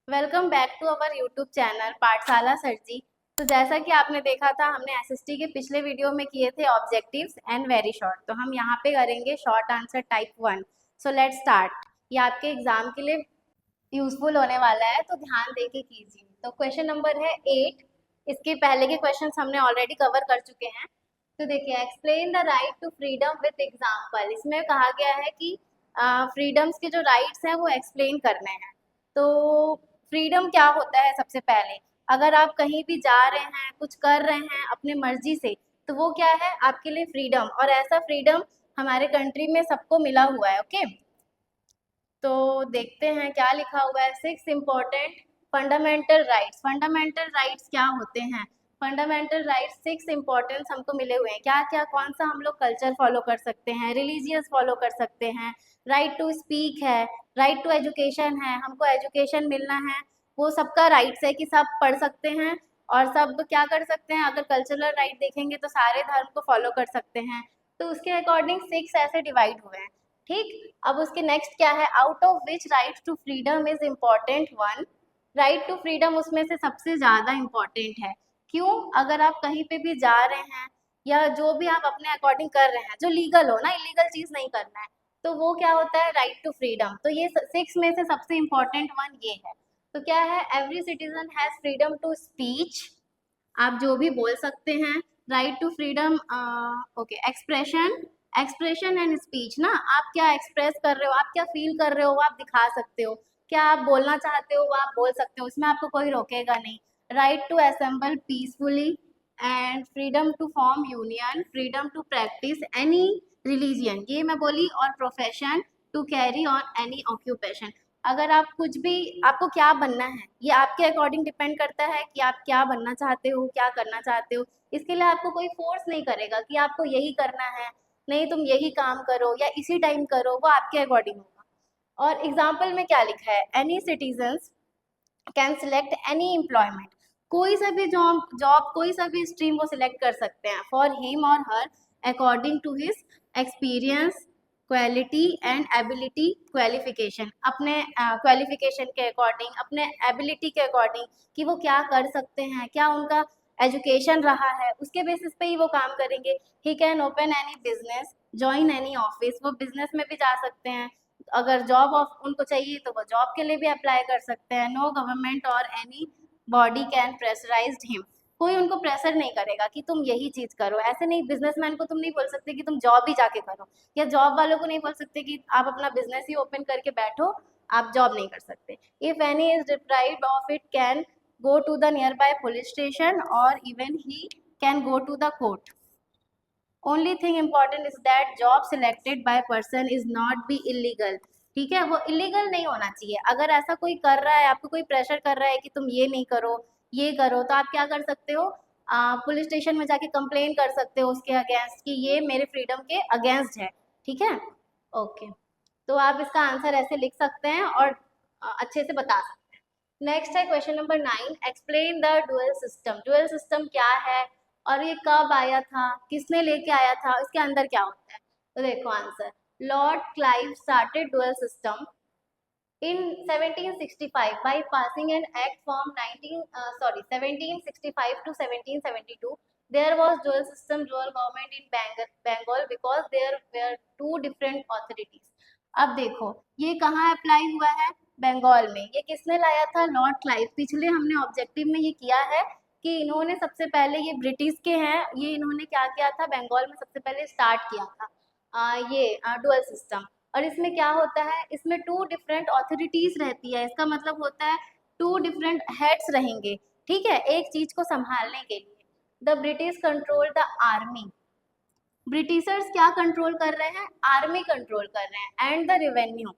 Welcome back to our YouTube channel Pathshala sir ji. तो जैसा कि आपने देखा था, हमने एसएसटी के पिछले वीडियो में किए थे ऑब्जेक्टिव्स एंड वेरी शॉर्ट। तो हम यहाँ पे करेंगे short answer type 1। So let's start. ये आपके एग्जाम के लिए यूजफुल होने वाला है, तो ध्यान दे के कीजिए। तो क्वेश्चन नंबर है 8। इसके पहले के क्वेश्चन हमने ऑलरेडी कवर कर चुके हैं। तो देखिए, explain the right to freedom with example. इसमें कहा गया है कि फ्रीडम्स के जो राइट्स हैं वो एक्सप्लेन करने हैं। तो फ्रीडम क्या होता है? सबसे पहले, अगर आप कहीं भी जा रहे हैं, कुछ कर रहे हैं अपने मर्जी से, तो वो क्या है आपके लिए फ्रीडम। और ऐसा फ्रीडम हमारे कंट्री में सबको मिला हुआ है। ओके, तो देखते हैं क्या लिखा हुआ है। 6 important fundamental rights. Fundamental rights क्या होते हैं? फंडामेंटल राइट्स 6 इम्पोर्टेंस हमको मिले हुए हैं। क्या क्या? कौन सा हम लोग कल्चर फॉलो कर सकते हैं, रिलीजियस फॉलो कर सकते हैं, राइट टू स्पीक है, राइट टू एजुकेशन है, हमको एजुकेशन मिलना है, वो सबका राइट्स है कि सब पढ़ सकते हैं और सब क्या कर सकते हैं। अगर कल्चरल राइट देखेंगे तो सारे धर्म को फॉलो कर सकते हैं। तो उसके अकॉर्डिंग 6 ऐसे डिवाइड हुए हैं। ठीक, अब उसके नेक्स्ट क्या है? Out of which right to freedom is important 1। Right to freedom उसमें से सबसे ज़्यादा इम्पॉर्टेंट है। क्यों? अगर आप कहीं पे भी जा रहे हैं या जो भी आप अपने अकॉर्डिंग कर रहे हैं, जो लीगल हो ना, इलीगल चीज़ नहीं करना है, तो वो क्या होता है? Right to freedom. तो ये 6 में से सबसे इम्पॉर्टेंट 1 ये है। तो क्या है? Every citizen has freedom to speech. आप जो भी बोल सकते हैं। Right to freedom, okay, expression. Expression and speech ना, आप क्या एक्सप्रेस कर रहे हो, आप क्या फील कर रहे हो वो आप दिखा सकते हो। क्या आप बोलना चाहते हो वो आप बोल सकते हो, उसमें आपको कोई रोकेगा नहीं। Right to assemble peacefully and freedom to form union, freedom to practise any religion, ये मैं बोली, और profession to carry on any occupation. अगर आप कुछ भी, आपको क्या बनना है ये आपके अकॉर्डिंग डिपेंड करता है कि आप क्या बनना चाहते हो, क्या करना चाहते हो। इसके लिए आपको कोई फोर्स नहीं करेगा कि आपको यही करना है, नहीं तुम यही काम करो या इसी टाइम करो, वो आपके अकॉर्डिंग होगा। और एग्जाम्पल में क्या लिखा है? Any citizens can select any employment. कोई सा भी जॉब जॉब कोई सा भी स्ट्रीम वो सिलेक्ट कर सकते हैं फॉर हिम और her according to his experience, quality and ability, qualification, अपने क्वालिफिकेशन के अकॉर्डिंग, अपने एबिलिटी के अकॉर्डिंग कि वो क्या कर सकते हैं, क्या उनका एजुकेशन रहा है, उसके बेसिस पे ही वो काम करेंगे। He can open any business, join any office, वो बिजनेस में भी जा सकते हैं। अगर जॉब ऑफ उनको चाहिए तो वो जॉब के लिए भी अप्लाई कर सकते हैं। नो गवर्नमेंट और any body can pressurise him. कोई उनको प्रेशर नहीं करेगा कि तुम यही चीज करो। ऐसे नहीं, बिजनेसमैन को तुम नहीं बोल सकते कि तुम जॉब ही जाके करो, या जॉब वालों को नहीं बोल सकते कि आप अपना बिजनेस ही ओपन करके बैठो, आप जॉब नहीं कर सकते। If any is deprived of it can go to the nearby police station or even he can go to the court. Only thing important is that job selected by person is not be illegal. ठीक है, वो illegal नहीं होना चाहिए। अगर ऐसा कोई कर रहा है, आपको कोई प्रेशर कर रहा है कि तुम ये नहीं करो, ये करो, तो आप क्या कर सकते हो? पुलिस स्टेशन में जाके कंप्लेन कर सकते हो उसके अगेंस्ट कि ये मेरे फ्रीडम के अगेंस्ट है। ठीक है, ओके। तो आप इसका आंसर ऐसे लिख सकते हैं और अच्छे से बता सकते हैं। नेक्स्ट है question number 9। Explain the dual system. Dual system क्या है और ये कब आया था, किसने लेके आया था, इसके अंदर क्या होता है? तो देखो answer, Lord Clive started dual system in 1765 by passing an act from 1765 to 1772. There was dual system, dual government in Bengal because there were two different authorities. अब देखो ये कहाँ अप्लाई हुआ है? बंगाल में। ये किसने लाया था? Lord Clive. पिछले हमने ऑब्जेक्टिव में ये किया है कि इन्होंने सबसे पहले, ये ब्रिटिश के हैं, ये इन्होंने क्या किया था? बंगाल में सबसे पहले स्टार्ट किया था ये डुअल सिस्टम। और इसमें क्या होता है? इसमें 2 डिफरेंट ऑथोरिटीज रहती है। इसका मतलब होता है 2 डिफरेंट हेड्स रहेंगे, ठीक है, एक चीज को संभालने के लिए। The British control the army. Britishers क्या कंट्रोल कर रहे हैं? आर्मी कंट्रोल कर रहे हैं। एंड द रेवेन्यू,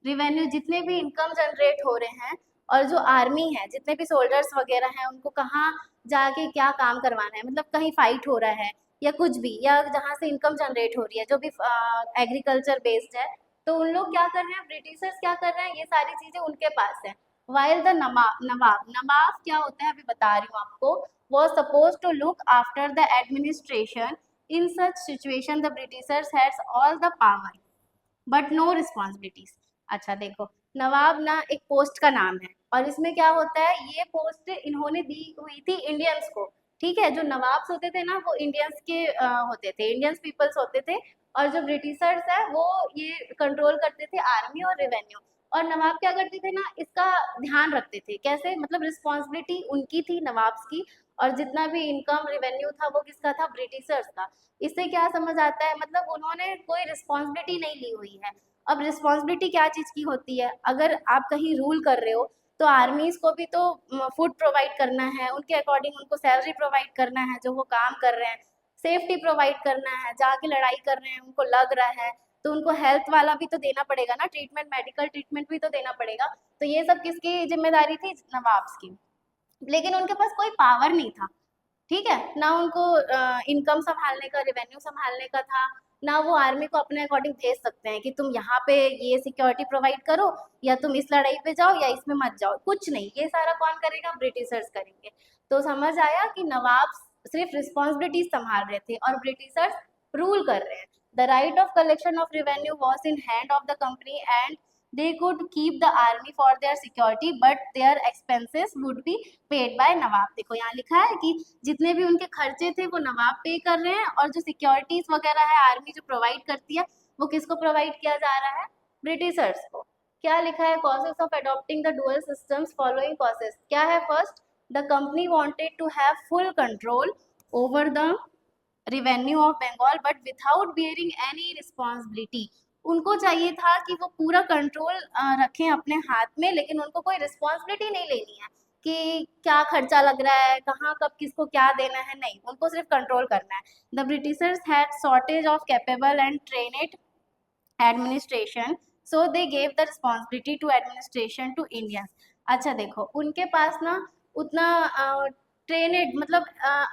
रेवेन्यू जितने भी इनकम जनरेट हो रहे हैं, और जो आर्मी है, जितने भी सोल्जर्स वगैरह हैं, उनको कहाँ जाके क्या काम करवाना है, मतलब कहीं फाइट हो रहा है या कुछ भी, या जहाँ से इनकम जनरेट हो रही है, जो भी एग्रीकल्चर बेस्ड है, तो उन लोग क्या कर रहे हैं? ब्रिटिशर्स क्या कर रहे हैं? ये सारी चीजें उनके पास है। वाइल द नवाब, नवाब क्या होता है अभी बता रही हूँ आपको, वो suppose to look after the administration. In such situation, the Britishers has all the power but no responsibilities. अच्छा देखो, नवाब ना एक पोस्ट का नाम है, और इसमें क्या होता है, ये पोस्ट इन्होंने दी हुई थी इंडियंस को। ठीक है, जो नवाब्स होते थे ना वो इंडियंस के होते थे, इंडियंस पीपल्स होते थे, और जो ब्रिटिशर्स है वो ये कंट्रोल करते थे आर्मी और रेवेन्यू। और नवाब क्या करते थे ना, इसका ध्यान रखते थे, कैसे, मतलब रिस्पॉन्सिबिलिटी उनकी थी नवाब्स की, और जितना भी इनकम रेवेन्यू था वो किसका था, ब्रिटिशर्स का। इससे क्या समझ आता है, मतलब उन्होंने कोई रिस्पॉन्सिबिलिटी नहीं ली हुई है। अब रिस्पॉन्सिबिलिटी क्या चीज़ की होती है, अगर आप कहीं रूल कर रहे हो तो आर्मीज को भी तो फूड प्रोवाइड करना है, उनके अकॉर्डिंग उनको सैलरी प्रोवाइड करना है जो वो काम कर रहे हैं, सेफ्टी प्रोवाइड करना है, जहाँ की लड़ाई कर रहे हैं उनको लग रहा है तो उनको हेल्थ वाला भी तो देना पड़ेगा ना, ट्रीटमेंट, मेडिकल ट्रीटमेंट भी तो देना पड़ेगा। तो ये सब किसकी जिम्मेदारी थी, नवाब्स की। लेकिन उनके पास कोई पावर नहीं था, ठीक है ना, उनको इनकम संभालने का, रेवेन्यू संभालने का था ना, वो आर्मी को अपने अकॉर्डिंग भेज सकते हैं कि तुम यहाँ पे ये सिक्योरिटी प्रोवाइड करो, या तुम इस लड़ाई पे जाओ या इसमें मत जाओ, कुछ नहीं, ये सारा कौन करेगा, ब्रिटिशर्स करेंगे। तो समझ आया कि नवाब सिर्फ रिस्पॉन्सिबिलिटीज संभाल रहे थे और ब्रिटिशर्स रूल कर रहे हैं। The right of collection of revenue was in hand of the company and they could keep the army for their security but their expenses would be paid by नवाब। देखो यहाँ लिखा है कि जितने भी उनके खर्चे थे वो नवाब पे कर रहे हैं, और जो सिक्योरिटीज वगैरह है आर्मी जो प्रोवाइड करती है वो किसको प्रोवाइड किया जा रहा है, ब्रिटिशर्स को। क्या लिखा है, causes of adopting the dual systems, following causes क्या है, first the company wanted to have full control over the revenue of Bengal but without bearing any responsibility. उनको चाहिए था कि वो पूरा कंट्रोल रखें अपने हाथ में, लेकिन उनको कोई रिस्पॉन्सिबिलिटी नहीं लेनी है कि क्या खर्चा लग रहा है, कहाँ कब किसको क्या देना है, नहीं, उनको सिर्फ कंट्रोल करना है। The Britishers had shortage of capable and trained administration, so they gave the responsibility to administration to Indians. अच्छा देखो, उनके पास ना उतना ट्रेनेड, मतलब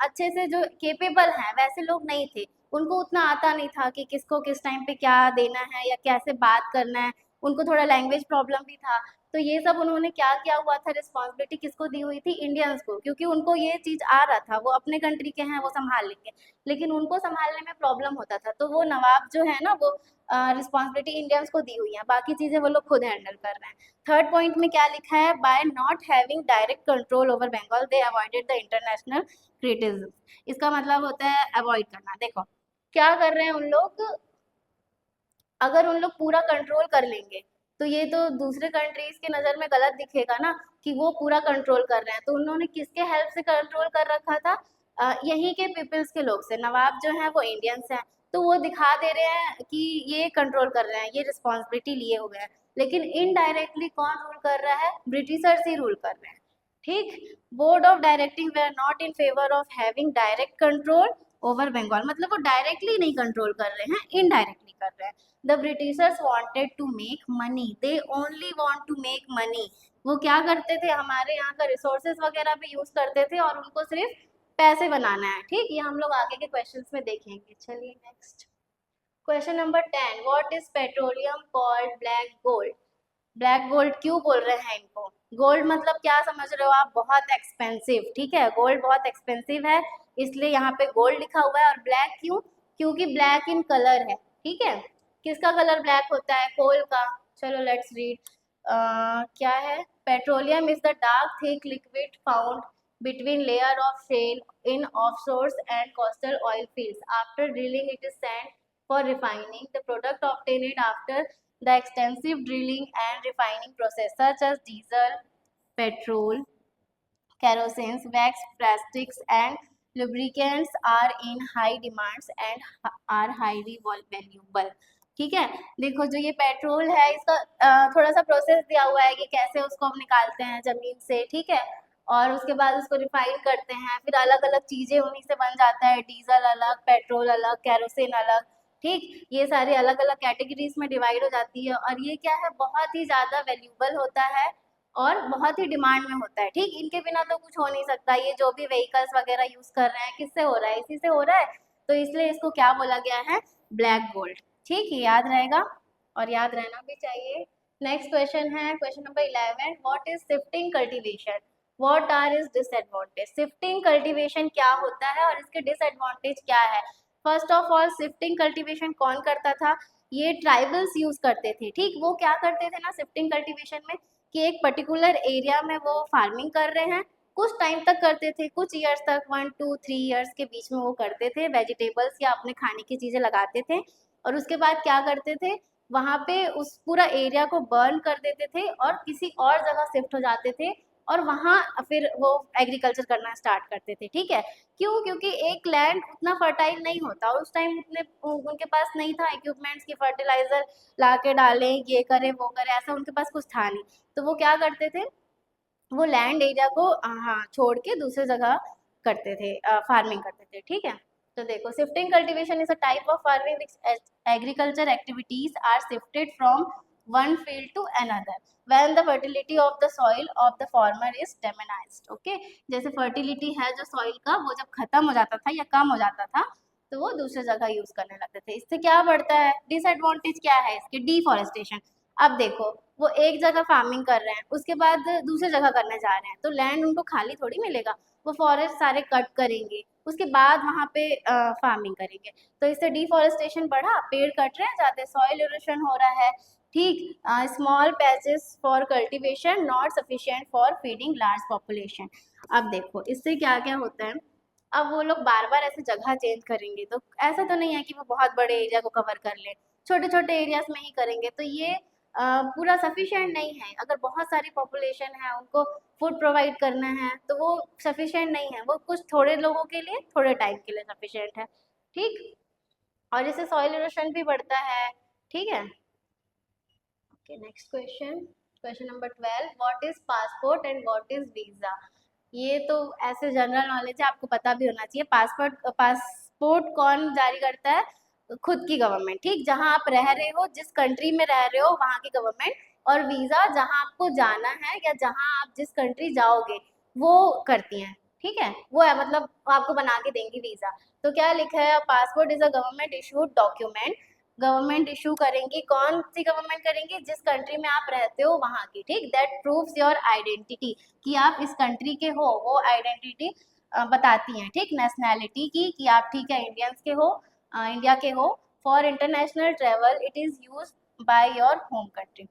अच्छे से जो केपेबल हैं वैसे लोग नहीं थे, उनको उतना आता नहीं था कि किसको किस टाइम पे क्या देना है या कैसे बात करना है, उनको थोड़ा लैंग्वेज प्रॉब्लम भी था। तो ये सब उन्होंने क्या किया हुआ था, रिस्पॉन्सिबिलिटी किसको दी हुई थी, इंडियंस को, क्योंकि उनको ये चीज़ आ रहा था, वो अपने कंट्री के हैं वो संभाल लेंगे, लेकिन उनको संभालने में प्रॉब्लम होता था, तो वो नवाब जो है ना वो रिस्पॉन्सिबिलिटी इंडियंस को दी हुई है, बाकी चीज़ें वो लोग खुद हैंडल कर रहे हैं। थर्ड पॉइंट में क्या लिखा है, by not having direct control over Bengal they avoided the international criticism. इसका मतलब होता है अवॉइड करना। देखो क्या कर रहे हैं उन लोग, अगर उन लोग पूरा कंट्रोल कर लेंगे तो ये तो दूसरे कंट्रीज की नज़र में गलत दिखेगा ना कि वो पूरा कंट्रोल कर रहे हैं। तो उन्होंने किसके हेल्प से कंट्रोल कर रखा था, यहीं के पीपल्स के लोग से। नवाब जो हैं वो इंडियंस हैं, तो वो दिखा दे रहे हैं कि ये कंट्रोल कर रहे हैं, ये रिस्पॉन्सिबिलिटी लिए हुए हैं, लेकिन इनडायरेक्टली कौन रूल कर रहा है, ब्रिटिशर्स ही रूल कर रहे हैं। ठीक, board of directing were not in favour of having direct control over Bengal, मतलब वो डायरेक्टली नहीं कंट्रोल कर रहे हैं, इनडायरेक्टली कर रहे हैं। The Britishers wanted to make money, they only want to make money. वो क्या करते थे, हमारे यहाँ का रिसोर्सेज वगैरह भी यूज करते थे और उनको सिर्फ पैसे बनाना है। ठीक, ये हम लोग आगे के क्वेश्चंस में देखेंगे। चलिए next question number 10, what is petroleum called black gold. Black gold क्यों बोल रहे हैं इनको, गोल्ड मतलब क्या समझ रहे हो आप, बहुत एक्सपेंसिव। ठीक है, गोल्ड बहुत एक्सपेंसिव है, इसलिए यहाँ पे गोल्ड लिखा हुआ है। और ब्लैक क्यों, क्योंकि ब्लैक इन कलर है। ठीक है, किसका कलर ब्लैक होता है, कोल का। चलो लेट्स रीड, क्या है, petroleum is the dark thick liquid found between layer of shale in offshores and coastal oil fields. After drilling, it is sent for refining. The product obtained after the extensive drilling and refining process, such as diesel, petrol, kerosene, wax, plastics, and lubricants, are in high demands and are highly valuable. ठीक है, देखो जो ये petrol है इसका थोड़ा सा process दिया हुआ है कि कैसे उसको हम निकालते हैं जमीन से। ठीक है, और उसके बाद उसको रिफाइन करते हैं, फिर अलग अलग चीज़ें उन्हीं से बन जाता है, डीजल अलग, पेट्रोल अलग, कैरोसिन अलग। ठीक, ये सारे अलग अलग कैटेगरीज में डिवाइड हो जाती है, और ये क्या है, बहुत ही ज़्यादा वैल्यूबल होता है और बहुत ही डिमांड में होता है। ठीक, इनके बिना तो कुछ हो नहीं सकता। ये जो भी व्हीकल्स वगैरह यूज़ कर रहे हैं किससे हो रहा है, इसी से हो रहा है, तो इसलिए इसको क्या बोला गया है, ब्लैक गोल्ड। ठीक, ये याद रहेगा और याद रहना भी चाहिए। नेक्स्ट क्वेश्चन है question number 11, what is shifting cultivation, what are is disadvantage. Shifting cultivation क्या होता है और इसके डिसएडवांटेज क्या है। First of all, shifting cultivation कौन करता था, ये ट्राइबल्स यूज करते थे। ठीक, वो क्या करते थे ना शिफ्टिंग कल्टीवेशन में कि एक पर्टिकुलर एरिया में वो फार्मिंग कर रहे हैं, कुछ टाइम तक करते थे, कुछ ईयर्स तक, 1 2 3 ईयर्स के बीच में वो करते थे, वेजिटेबल्स या अपने खाने की चीज़ें लगाते थे, और उसके बाद क्या करते थे, वहाँ पे उस पूरा एरिया को बर्न कर देते थे और किसी और जगह शिफ्ट हो जाते थे, और वहाँ फिर वो एग्रीकल्चर करना स्टार्ट करते थे। ठीक है, क्यों? क्योंकि एक लैंड उतना फर्टाइल नहीं होता उस टाइम, उतने उनके पास नहीं था इक्विपमेंट्स की फर्टिलाइजर ला के डालें, ये करें वो करें, ऐसा उनके पास कुछ था नहीं। तो वो क्या करते थे, वो लैंड एरिया को हाँ छोड़ के दूसरे जगह करते थे, फार्मिंग करते थे। ठीक है, तो देखो shifting cultivation is a type of farming which agriculture activities are shifted from one field to another when the fertility of the soil of the farmer is diminished। okay, जैसे फर्टिलिटी है जो soil का, वो जब खत्म हो जाता था या कम हो जाता था, तो वो दूसरे जगह यूज करने लगते थे। इससे क्या बढ़ता है, डिसएडवांटेज क्या है इसके, डिफॉरेस्टेशन। अब देखो, वो एक जगह फार्मिंग कर रहे हैं, उसके बाद दूसरी जगह करने जा रहे हैं, तो लैंड उनको खाली थोड़ी मिलेगा, वो फॉरेस्ट सारे कट करेंगे, उसके बाद वहाँ पे फार्मिंग करेंगे। तो इससे डिफॉरेस्टेशन बढ़ा, पेड़ कट रहे हैं ज़्यादा, सॉइल इरोशन हो रहा है। ठीक, small patches for cultivation not sufficient for feeding large population. अब देखो इससे क्या क्या होता है, अब वो लोग बार बार ऐसे जगह चेंज करेंगे, तो ऐसा तो नहीं है कि वो बहुत बड़े एरिया को कवर कर ले, छोटे छोटे एरियाज में ही करेंगे, तो ये पूरा सफिशिएंट नहीं है। अगर बहुत सारी पॉपुलेशन है, उनको फूड प्रोवाइड करना है, तो वो सफिशिएंट नहीं है, वो कुछ थोड़े लोगों के लिए थोड़े टाइम के लिए सफिशिएंट है। ठीक, और इससे सॉइल इरोशन भी बढ़ता है। ठीक है, okay next question, question number 12, what is passport and what is visa. ये तो ऐसे जनरल नॉलेज है, आपको पता भी होना चाहिए। पासपोर्ट कौन जारी करता है, खुद की गवर्नमेंट। ठीक, जहां आप रह रहे हो, जिस कंट्री में रह रहे हो वहां की गवर्नमेंट, और वीजा जहां आपको जाना है या जहां आप जिस कंट्री जाओगे वो करती हैं। ठीक है, वो है मतलब आपको बना के देंगी वीजा। तो क्या लिखा है, passport is a government issued document, government issue करेंगी, कौन सी गवर्नमेंट करेंगी, जिस कंट्री में आप रहते हो वहाँ की। ठीक, दैट प्रूव्स योर आइडेंटिटी, कि आप इस कंट्री के हो, वो आइडेंटिटी बताती हैं। ठीक, नेशनैलिटी की, कि आप ठीक है इंडियंस के हो, इंडिया के हो। For international travel it is use by your home country.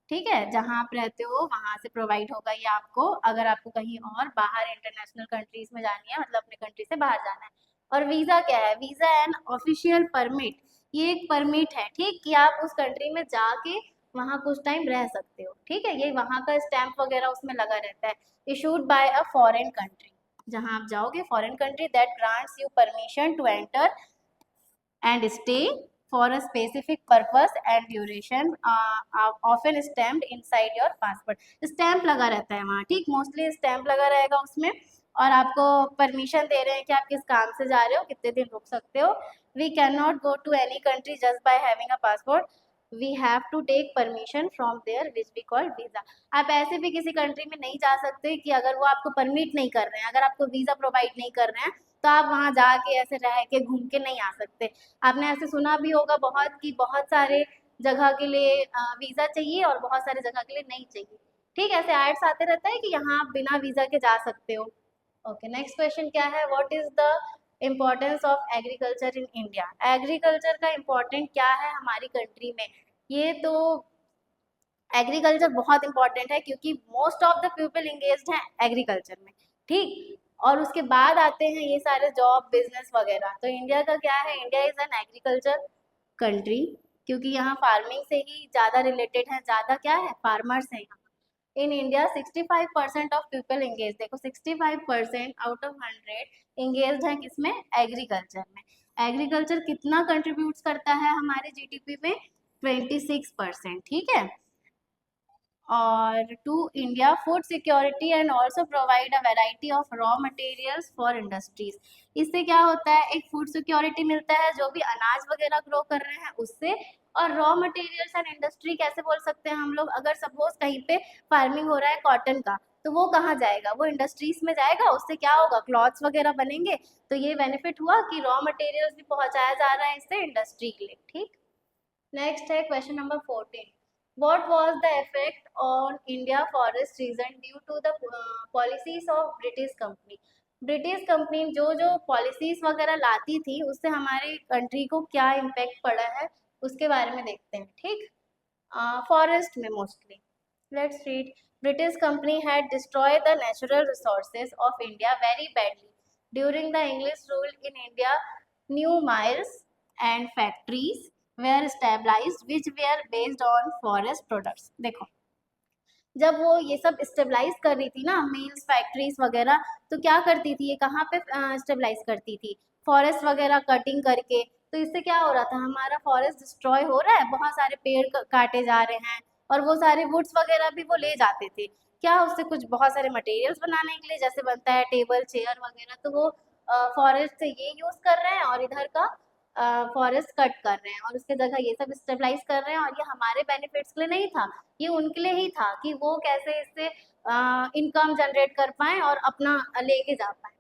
ठीक है, जहाँ आप रहते हो वहाँ से प्रोवाइड होगा ये आपको, अगर आपको कहीं और बाहर इंटरनेशनल कंट्रीज में जानी है, मतलब अपने कंट्री से बाहर जाना है। और वीज़ा क्या है, वीज़ा एन ऑफिशियल परमिट, ये एक परमिट है। ठीक, कि आप उस कंट्री में जाके वहाँ कुछ टाइम रह सकते हो। ठीक है, ये वहाँ का स्टैंप वगैरह उसमें लगा रहता है। Issued by a foreign country, जहाँ आप जाओगे foreign country, that grants you permission to enter and stay for a specific purpose and duration, often stamped inside your passport। Stamp लगा रहता है वहाँ। ठीक, मोस्टली स्टैम्प लगा रहेगा उसमें, और आपको परमिशन दे रहे हैं कि आप किस काम से जा रहे हो, कितने दिन रुक सकते हो। We can not go to any country just by having a passport, we have to take permission from there which we call visa. आप ऐसे भी किसी कंट्री में नहीं जा सकते कि अगर वो आपको परमिट नहीं कर रहे हैं, अगर आपको वीज़ा प्रोवाइड नहीं कर रहे हैं, तो आप वहाँ जाके ऐसे रह के घूम के नहीं आ सकते। आपने ऐसे सुना भी होगा बहुत, कि बहुत सारे जगह के लिए वीज़ा चाहिए और बहुत सारे जगह के लिए नहीं चाहिए। ठीक, ऐसे एड्स आते रहता है कि यहाँ आप बिना वीज़ा के जा सकते हो। ओके नेक्स्ट क्वेश्चन क्या है, what is the importance of agriculture in India. Agriculture का इम्पोर्टेंट क्या है हमारी कंट्री में, ये तो एग्रीकल्चर बहुत इंपॉर्टेंट है, क्योंकि most of the people engaged हैं एग्रीकल्चर में। ठीक, और उसके बाद आते हैं ये सारे जॉब बिजनेस वगैरह। तो इंडिया का क्या है, India is an agriculture country, क्योंकि यहाँ फार्मिंग से ही ज़्यादा रिलेटेड है, ज़्यादा क्या है, फार्मर्स हैं यहाँ। In India 65% of people engage, देखो 65% आउट ऑफ 100 इंगेज हैं किसमें, एग्रीकल्चर में। एग्रीकल्चर कितना कंट्रीब्यूट करता है हमारे जीडीपी में, 26%। ठीक है, और to India food security and also provide a variety of raw materials for industries. इससे क्या होता है, एक फूड सिक्योरिटी मिलता है, जो भी अनाज वगैरह ग्रो कर रहे हैं उससे। और रॉ मटेरियल्स एंड इंडस्ट्री कैसे बोल सकते हैं हम लोग, अगर सपोज कहीं पे फार्मिंग हो रहा है कॉटन का, तो वो कहाँ जाएगा, वो इंडस्ट्रीज में जाएगा, उससे क्या होगा, क्लॉथ्स वगैरह बनेंगे। तो ये बेनिफिट हुआ कि रॉ मटेरियल्स भी पहुंचाया जा रहा है इससे इंडस्ट्री के लिए। ठीक, नेक्स्ट है question number 14, what was the effect on India forest region due to the policies of British company। British company जो जो पॉलिसीज वगैरह लाती थी, उससे हमारे कंट्री को क्या इम्पेक्ट पड़ा है, उसके बारे में देखते हैं, ठीक। फॉरेस्ट में mostly, let's read. British company had destroyed the natural resources of India very badly. During the English rule in India, new mills and factories were established which were based on forest products. देखो, जब वो ये सब stabilise कर रही थी ना, mills factories वगैरह, तो क्या करती थी ये, कहाँ पे स्टेबलाइज करती थी, फॉरेस्ट वगैरह कटिंग करके। तो इससे क्या हो रहा था, हमारा फॉरेस्ट डिस्ट्रॉय हो रहा है, बहुत सारे पेड़ काटे जा रहे हैं, और वो सारे वुड्स वगैरह भी वो ले जाते थे, क्या उससे कुछ बहुत सारे मटेरियल्स बनाने के लिए, जैसे बनता है टेबल चेयर वगैरह, तो वो फॉरेस्ट से ये यूज कर रहे हैं, और इधर का फॉरेस्ट कट कर रहे हैं, और उसके जगह ये सब स्टेबलाइज कर रहे हैं, और ये हमारे बेनिफिट्स के लिए नहीं था, ये उनके लिए ही था कि वो कैसे इससे इनकम जनरेट कर पाए और अपना लेके जा पाए।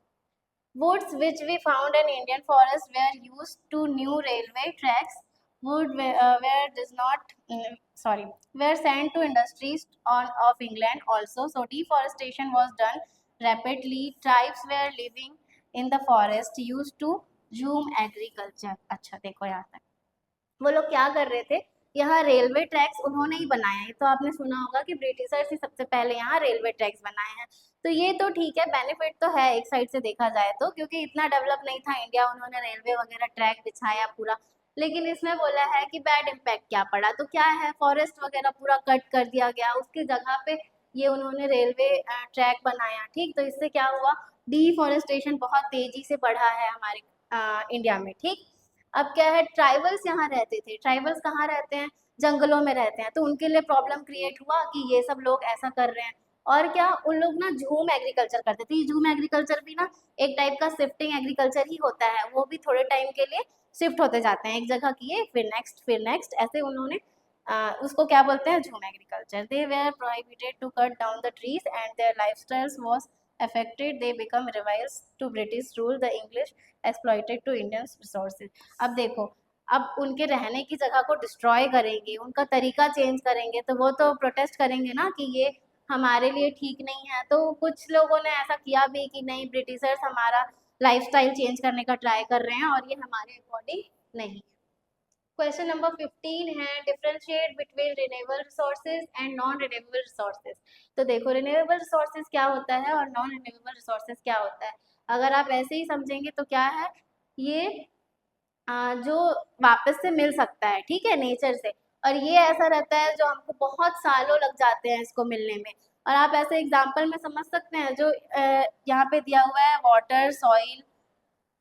Woods which we found in Indian forest were used to new railway tracks. Wood were does not sorry were sent to industries of England also. So deforestation was done rapidly. Tribes were living in the forest used to zoom agriculture. अच्छा देखो यहाँ तक वो लोग क्या कर रहे थे, यहाँ रेलवे ट्रैक्स उन्होंने ही बनाए हैं। तो आपने सुना होगा कि ब्रिटिशर्स ही सबसे पहले यहाँ रेलवे ट्रैक्स बनाए हैं। तो ये तो ठीक है, बेनिफिट तो है एक साइड से देखा जाए तो, क्योंकि इतना डेवलप नहीं था इंडिया, उन्होंने रेलवे वगैरह ट्रैक बिछाया पूरा। लेकिन इसमें बोला है कि बैड इम्पैक्ट क्या पड़ा, तो क्या है, फॉरेस्ट वगैरह पूरा कट कर दिया गया, उसकी जगह पे ये उन्होंने रेलवे ट्रैक बनाया, ठीक। तो इससे क्या हुआ, डिफॉरेस्टेशन बहुत तेजी से बढ़ा है हमारे इंडिया में, ठीक। अब क्या है, ट्राइबल्स यहाँ रहते थे, ट्राइबल्स कहाँ रहते हैं, जंगलों में रहते हैं, तो उनके लिए प्रॉब्लम क्रिएट हुआ कि ये सब लोग ऐसा कर रहे हैं। और क्या, उन लोग ना झूम एग्रीकल्चर करते थे, झूम एग्रीकल्चर भी ना एक टाइप का शिफ्टिंग एग्रीकल्चर ही होता है, वो भी थोड़े टाइम के लिए शिफ्ट होते जाते हैं, एक जगह किए फिर नेक्स्ट ऐसे उन्होंने उसको क्या बोलते हैं, jhum agriculture. They were prohibited to cut down the trees and their lifestyles was affected. They become rivals to British rule. The English exploited to Indians resources. अब देखो, अब उनके रहने की जगह को डिस्ट्रॉय करेंगे, उनका तरीका चेंज करेंगे, तो वो तो प्रोटेस्ट करेंगे ना कि ये हमारे लिए ठीक नहीं है। तो कुछ लोगों ने ऐसा किया भी कि नहीं, ब्रिटिशर्स हमारा लाइफस्टाइल चेंज करने का ट्राई कर रहे हैं और ये हमारे अकॉर्डिंग नहीं है। क्वेश्चन नंबर 15 है, differentiate between renewable resources and non renewable resources. तो देखो, रिन्यूएबल रिसोर्सेज क्या होता है और नॉन रिन्यूएबल रिसोर्सेज क्या होता है। अगर आप ऐसे ही समझेंगे तो क्या है, ये जो वापस से मिल सकता है, ठीक है, नेचर से, और ये ऐसा रहता है जो हमको बहुत सालों लग जाते हैं इसको मिलने में। और आप ऐसे एग्जाम्पल में समझ सकते हैं, जो यहाँ पे दिया हुआ है, वाटर, सॉइल,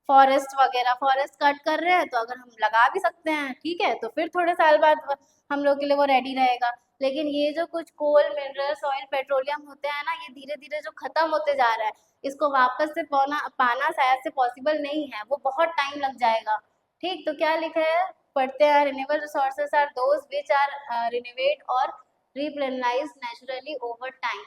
फॉरेस्ट वगैरह, फॉरेस्ट कट कर रहे हैं तो अगर हम लगा भी सकते हैं, ठीक है, तो फिर थोड़े साल बाद हम लोग के लिए वो रेडी रहेगा। लेकिन ये जो कुछ कोल, मिनरल्स, ऑयल, पेट्रोलियम होते हैं ना, ये धीरे धीरे जो खत्म होते जा रहा है, इसको वापस से पाना शायद से पॉसिबल नहीं है, वो बहुत टाइम लग जाएगा, ठीक। तो क्या लिखा है, पढ़ते हैं, renewable resources are those which are renewed और रिप्लेनिश्ड नेचुरली ओवर टाइम।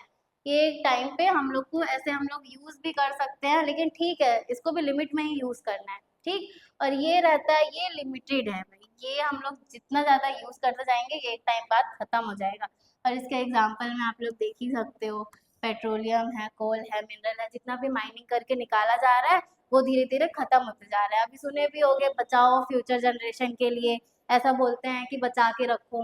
ये एक टाइम पे हम लोग को ऐसे हम लोग यूज भी कर सकते हैं, लेकिन ठीक है, इसको भी लिमिट में ही यूज करना है, ठीक। और ये रहता है, ये लिमिटेड है भाई, ये हम लोग जितना ज्यादा यूज करते जाएंगे ये एक टाइम बाद खत्म हो जाएगा। और इसके एग्जाम्पल में आप लोग देख ही सकते हो, पेट्रोलियम है, कोल है, मिनरल है, जितना भी माइनिंग करके निकाला जा रहा है वो धीरे धीरे खत्म होते जा रहा है। अभी सुने भी होंगे, बचाओ फ्यूचर जनरेशन के लिए, ऐसा बोलते हैं कि बचा के रखो।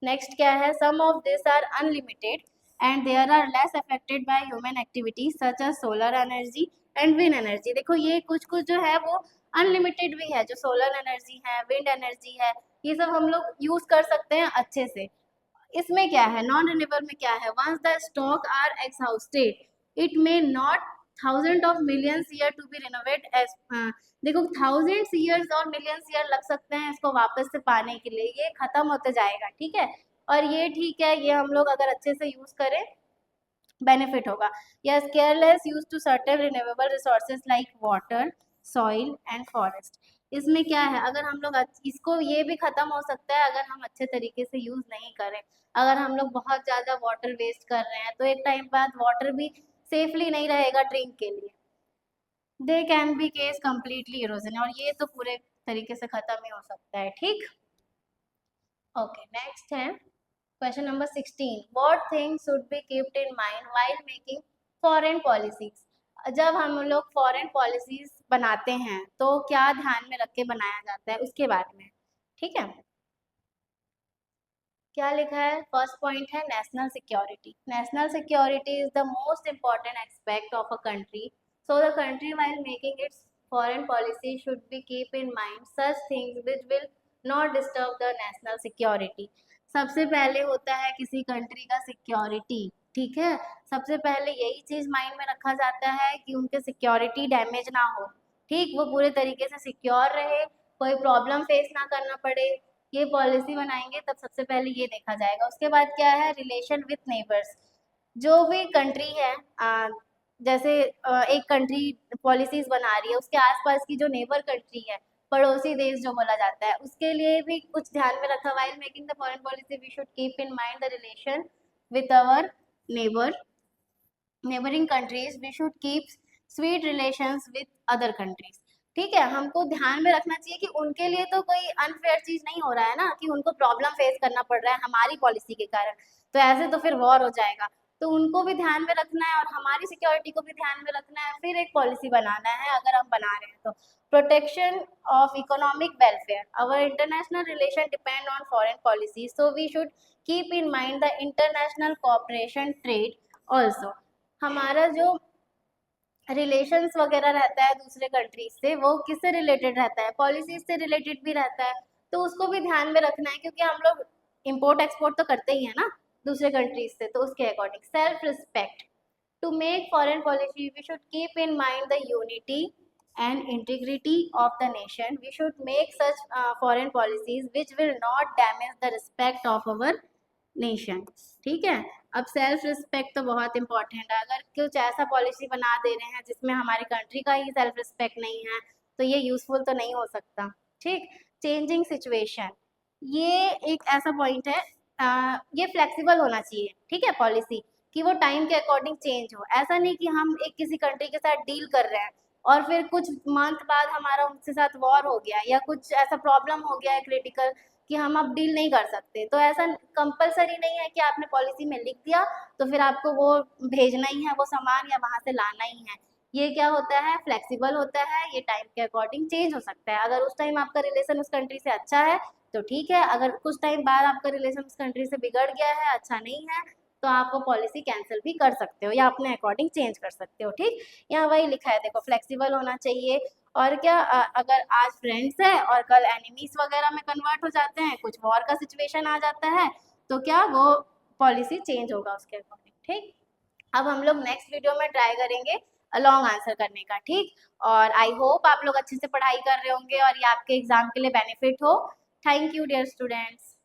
नेक्स्ट क्या है, some of this are unlimited and there are less affected by human activities such as solar energy and wind energy। देखो, ये कुछ कुछ जो है वो अनलिमिटेड भी है, जो सोलर एनर्जी है, विंड एनर्जी है, ये सब हम लोग यूज कर सकते हैं अच्छे से। इसमें क्या है, नॉन रिन्यूएबल में क्या है, once the stock are exhausted it may not thousand of millions year to be renovate as. देखो, थाउजेंड्स ईयर्स और मिलियंस ईयर लग सकते हैं इसको वापस से पाने के लिए, ये खत्म होते जाएगा, ठीक है। और ये ठीक है, ये हम लोग अगर अच्छे से यूज करें बेनिफिट होगा। Yes, careless use to certain renewable resources like water, soil and forest. इसमें क्या है, अगर हम लोग इसको, ये भी खत्म हो सकता है अगर हम अच्छे तरीके से यूज नहीं करें। अगर हम लोग बहुत ज्यादा वाटर वेस्ट कर रहे हैं तो एक टाइम बाद वाटर भी सेफली नहीं रहेगा ड्रिंक के लिए। They can be case completely erosion, और ये तो पूरे तरीके से खत्म ही हो सकता है, ठीक। ओके, नेक्स्ट है question number 16, what things should be keeped in mind while making foreign policies. जब हम लोग फॉरेन पॉलिसीज बनाते हैं तो क्या ध्यान में रख के बनाया जाता है, उसके बारे में, ठीक है। क्या लिखा है? फर्स्ट पॉइंट है national security. National security is the most important aspect of a country, so the country while making it's foreign policy should be keep in mind such things which will not disturb the national security। सबसे पहले होता है किसी country का security, ठीक है। सबसे पहले यही चीज माइंड में रखा जाता है कि उनके सिक्योरिटी डैमेज ना हो, ठीक, वो पूरे तरीके से सिक्योर रहे, कोई प्रॉब्लम फेस ना करना पड़े। ये पॉलिसी बनाएंगे तब सबसे पहले ये देखा जाएगा। उसके बाद क्या है? Relation with neighbours. जो भी कंट्री है, जैसे एक कंट्री पॉलिसीज बना रही है, उसके आसपास की जो नेबर कंट्री है, पड़ोसी देश जो बोला जाता है, उसके लिए भी कुछ ध्यान में रखा। While making the foreign policy we should keep in mind the relation with our neighbour neighbouring countries, we should keep sweet relations with other countries. ठीक है, हमको ध्यान में रखना चाहिए कि उनके लिए तो कोई अनफेयर चीज नहीं हो रहा है ना, कि उनको प्रॉब्लम फेस करना पड़ रहा है हमारी पॉलिसी के कारण, तो ऐसे तो फिर वॉर हो जाएगा। तो उनको भी ध्यान में रखना है और हमारी सिक्योरिटी को भी ध्यान में रखना है, फिर एक पॉलिसी बनाना है अगर हम बना रहे हैं तो। Protection of economic welfare, our international relation depend on foreign policy, so we should keep in mind the international cooperation trade also. हमारा जो रिलेशंस वगैरह रहता है दूसरे कंट्रीज से, वो किससे रिलेटेड रहता है? पॉलिसीज से रिलेटेड भी रहता है, तो उसको भी ध्यान में रखना है, क्योंकि हम लोग इम्पोर्ट एक्सपोर्ट तो करते ही है ना दूसरे कंट्रीज से, तो उसके according. Self respect, to make foreign policy we should keep in mind the unity and integrity of the nation. We should make such foreign policies which will not damage the respect of our nation, ठीक है। अब self respect तो बहुत important है। अगर कुछ ऐसा policy बना दे रहे हैं जिसमें हमारी कंट्री का ही सेल्फ रिस्पेक्ट नहीं है, तो ये यूजफुल तो नहीं हो सकता, ठीक। चेंजिंग सिचुएशन, ये एक ऐसा पॉइंट है, ये फ्लेक्सिबल होना चाहिए, ठीक है, पॉलिसी, कि वो टाइम के अकॉर्डिंग चेंज हो। ऐसा नहीं कि हम एक किसी कंट्री के साथ डील कर रहे हैं और फिर कुछ मंथ बाद हमारा उनके साथ वॉर हो गया या कुछ ऐसा प्रॉब्लम हो गया है क्रिटिकल कि हम अब डील नहीं कर सकते, तो ऐसा कंपलसरी नहीं है कि आपने पॉलिसी में लिख दिया तो फिर आपको वो भेजना ही है, वो सामान या वहाँ से लाना ही है। ये क्या होता है? फ्लेक्सिबल होता है, ये टाइम के अकॉर्डिंग चेंज हो सकता है। अगर उस टाइम आपका रिलेशन उस कंट्री से अच्छा है तो ठीक है, अगर कुछ टाइम बाद आपका रिलेशन उस कंट्री से बिगड़ गया है, अच्छा नहीं है, तो आप वो पॉलिसी कैंसिल भी कर सकते हो या अपने अकॉर्डिंग चेंज कर सकते हो, ठीक। यहाँ वही लिखा है, देखो, फ्लेक्सिबल होना चाहिए। और क्या, अगर आज फ्रेंड्स है और कल एनिमीज वगैरह में कन्वर्ट हो जाते हैं, कुछ वॉर का सिचुएशन आ जाता है, तो क्या वो पॉलिसी चेंज होगा उसके अकॉर्डिंग, ठीक। अब हम लोग नेक्स्ट वीडियो में ट्राई करेंगे लॉन्ग आंसर करने का, ठीक। और आई होप आप लोग अच्छे से पढ़ाई कर रहे होंगे और ये आपके एग्जाम के लिए बेनिफिट हो। Thank you dear students.